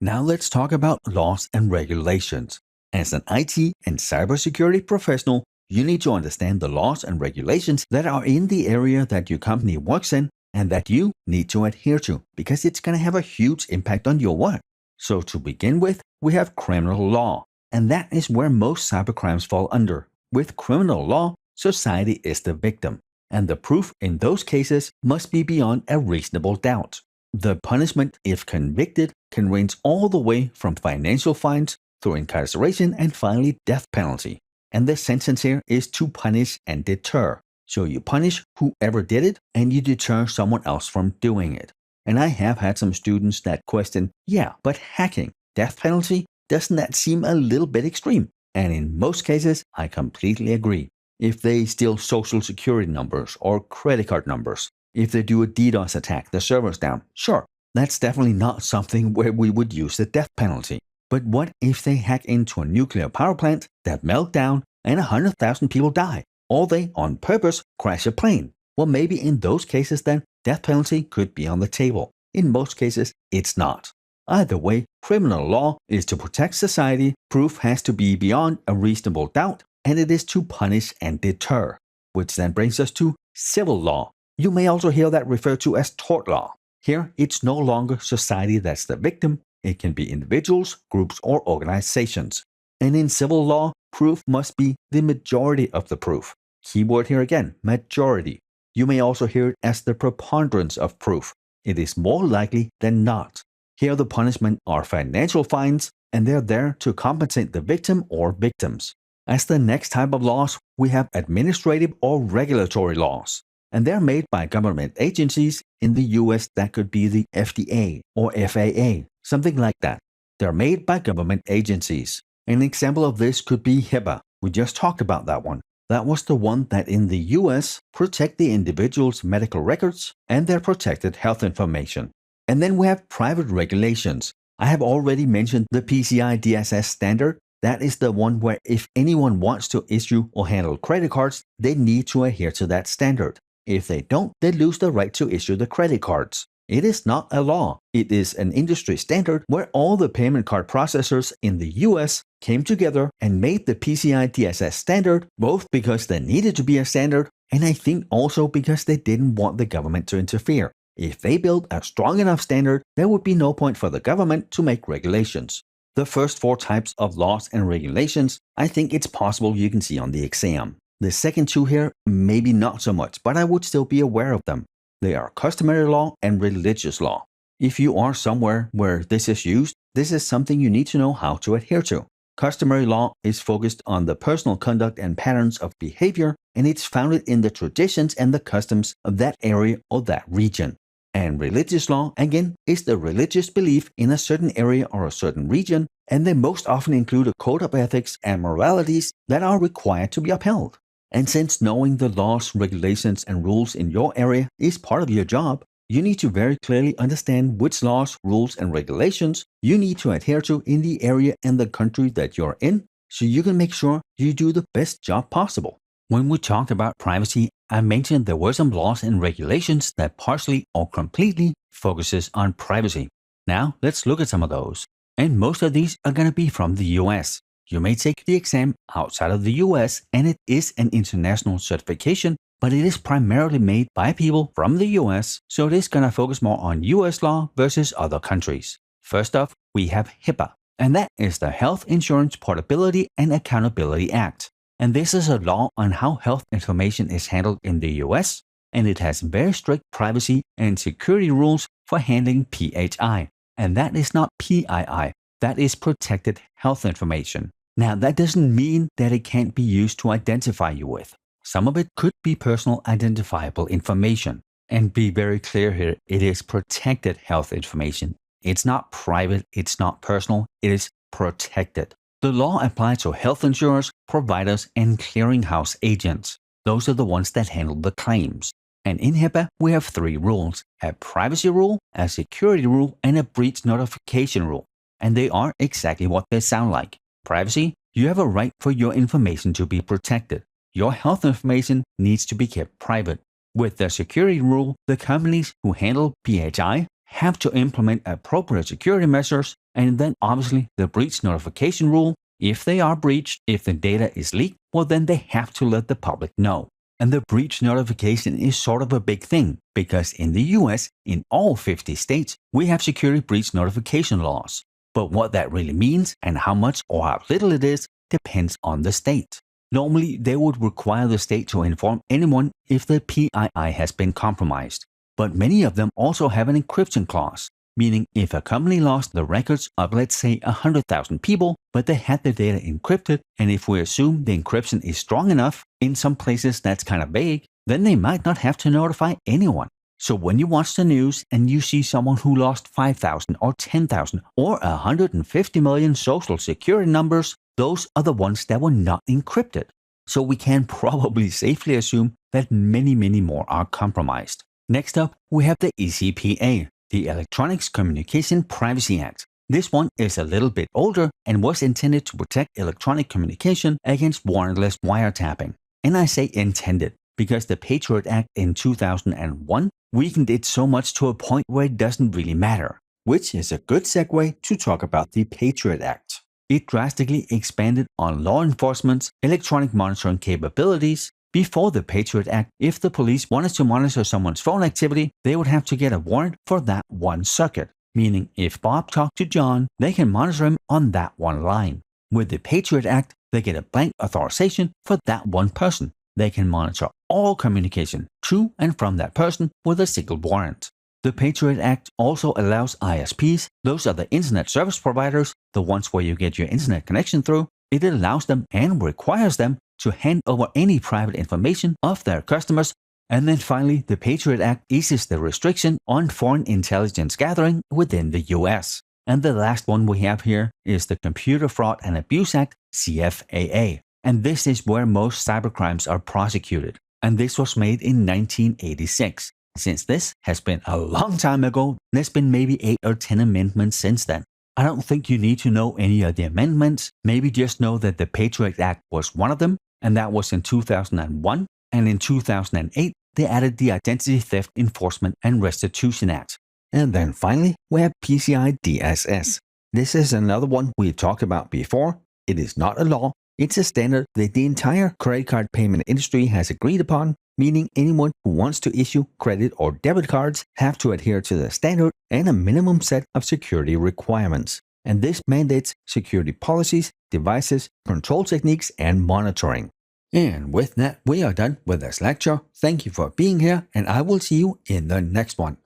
Now let's talk about laws and regulations. As an IT and cybersecurity professional, you need to understand the laws and regulations that are in the area that your company works in and that you need to adhere to because it's going to have a huge impact on your work. So to begin with, we have criminal law, and that is where most cybercrimes fall under. With criminal law, society is the victim, and the proof in those cases must be beyond a reasonable doubt. The punishment, if convicted, can range all the way from financial fines through incarceration and finally death penalty. And the sentence here is to punish and deter. So you punish whoever did it and you deter someone else from doing it. And I have had some students that question, yeah, but hacking, death penalty, doesn't that seem a little bit extreme? And in most cases, I completely agree. If they steal social security numbers or credit card numbers, if they do a DDoS attack, the server's down, sure, that's definitely not something where we would use the death penalty. But what if they hack into a nuclear power plant that melt down and 100,000 people die? Or they, on purpose, crash a plane? Well, maybe in those cases then, death penalty could be on the table. In most cases, it's not. Either way, criminal law is to protect society, proof has to be beyond a reasonable doubt, and it is to punish and deter. Which then brings us to civil law. You may also hear that referred to as tort law. Here, it's no longer society that's the victim. It can be individuals, groups, or organizations. And in civil law, proof must be the majority of the proof. Keyword here again, majority. You may also hear it as the preponderance of proof. It is more likely than not. Here the punishment are financial fines, and they're there to compensate the victim or victims. As the next type of laws, we have administrative or regulatory laws. And they're made by government agencies. In the US, that could be the FDA or FAA, something like that. They're made by government agencies. An example of this could be HIPAA. We just talked about that one. That was the one that in the US protect the individual's medical records and their protected health information. And then we have private regulations. I have already mentioned the PCI DSS standard. That is the one where if anyone wants to issue or handle credit cards, they need to adhere to that standard. If they don't, they lose the right to issue the credit cards. It is not a law. It is an industry standard where all the payment card processors in the US came together and made the PCI DSS standard, both because there needed to be a standard and I think also because they didn't want the government to interfere. If they built a strong enough standard, there would be no point for the government to make regulations. The first 4 types of laws and regulations, I think it's possible you can see on the exam. The second 2 here, maybe not so much, but I would still be aware of them. They are customary law and religious law. If you are somewhere where this is used, this is something you need to know how to adhere to. Customary law is focused on the personal conduct and patterns of behavior, and it's founded in the traditions and the customs of that area or that region. And religious law, again, is the religious belief in a certain area or a certain region, and they most often include a code of ethics and moralities that are required to be upheld. And since knowing the laws, regulations, and rules in your area is part of your job, you need to very clearly understand which laws, rules, and regulations you need to adhere to in the area and the country that you're in, so you can make sure you do the best job possible. When we talked about privacy, I mentioned there were some laws and regulations that partially or completely focuses on privacy. Now, let's look at some of those. And most of these are going to be from the US. You may take the exam outside of the US, and it is an international certification, but it is primarily made by people from the US, so it is going to focus more on US law versus other countries. First off, we have HIPAA, and that is the Health Insurance Portability and Accountability Act. And this is a law on how health information is handled in the US, and it has very strict privacy and security rules for handling PHI. And that is not PII, that is protected health information. Now, that doesn't mean that it can't be used to identify you with. Some of it could be personal identifiable information. And be very clear here, it is protected health information. It's not private, it's not personal, it is protected. The law applies to health insurers, providers, and clearinghouse agents. Those are the ones that handle the claims. And in HIPAA, we have 3 rules: a privacy rule, a security rule, and a breach notification rule. And they are exactly what they sound like. Privacy, you have a right for your information to be protected. Your health information needs to be kept private. With the security rule, the companies who handle PHI have to implement appropriate security measures And then obviously the breach notification rule. If they are breached, if the data is leaked, well then they have to let the public know. And the breach notification is sort of a big thing because in the US, in all 50 states, we have security breach notification laws. But what that really means and how much or how little it is depends on the state. Normally, they would require the state to inform anyone if the PII has been compromised. But many of them also have an encryption clause, meaning if a company lost the records of, let's say, 100,000 people, but they had the data encrypted, and if we assume the encryption is strong enough, in some places that's kind of vague, then they might not have to notify anyone. So when you watch the news and you see someone who lost 5,000 or 10,000 or 150 million social security numbers, those are the ones that were not encrypted. So we can probably safely assume that many more are compromised. Next up, we have the ECPA, the Electronics Communication Privacy Act. This one is a little bit older and was intended to protect electronic communication against warrantless wiretapping. And I say intended because the Patriot Act in 2001 weakened it so much to a point where it doesn't really matter, which is a good segue to talk about the Patriot Act. It drastically expanded on law enforcement's electronic monitoring capabilities. Before the Patriot Act, if the police wanted to monitor someone's phone activity, they would have to get a warrant for that one circuit. Meaning, if Bob talked to John, they can monitor him on that one line. With the Patriot Act, they get a blank authorization for that one person. They can monitor all communication to and from that person with a single warrant. The Patriot Act also allows ISPs, those are the internet service providers, the ones where you get your internet connection through, it allows them and requires them to hand over any private information of their customers. And then finally, the Patriot Act eases the restriction on foreign intelligence gathering within the US. And the last one we have here is the Computer Fraud and Abuse Act, CFAA. And this is where most cybercrimes are prosecuted. And this was made in 1986. Since this has been a long time ago, there's been maybe 8 or 10 amendments since then. I don't think you need to know any of the amendments, maybe just know that the Patriot Act was one of them, and that was in 2001, and in 2008 they added the Identity Theft Enforcement and Restitution Act. And then finally, we have PCI DSS. This is another one we talked about before. It is not a law, it's a standard that the entire credit card payment industry has agreed upon, meaning anyone who wants to issue credit or debit cards have to adhere to the standard and a minimum set of security requirements. And this mandates security policies, devices, control techniques, and monitoring. And with that, we are done with this lecture. Thank you for being here, and I will see you in the next one.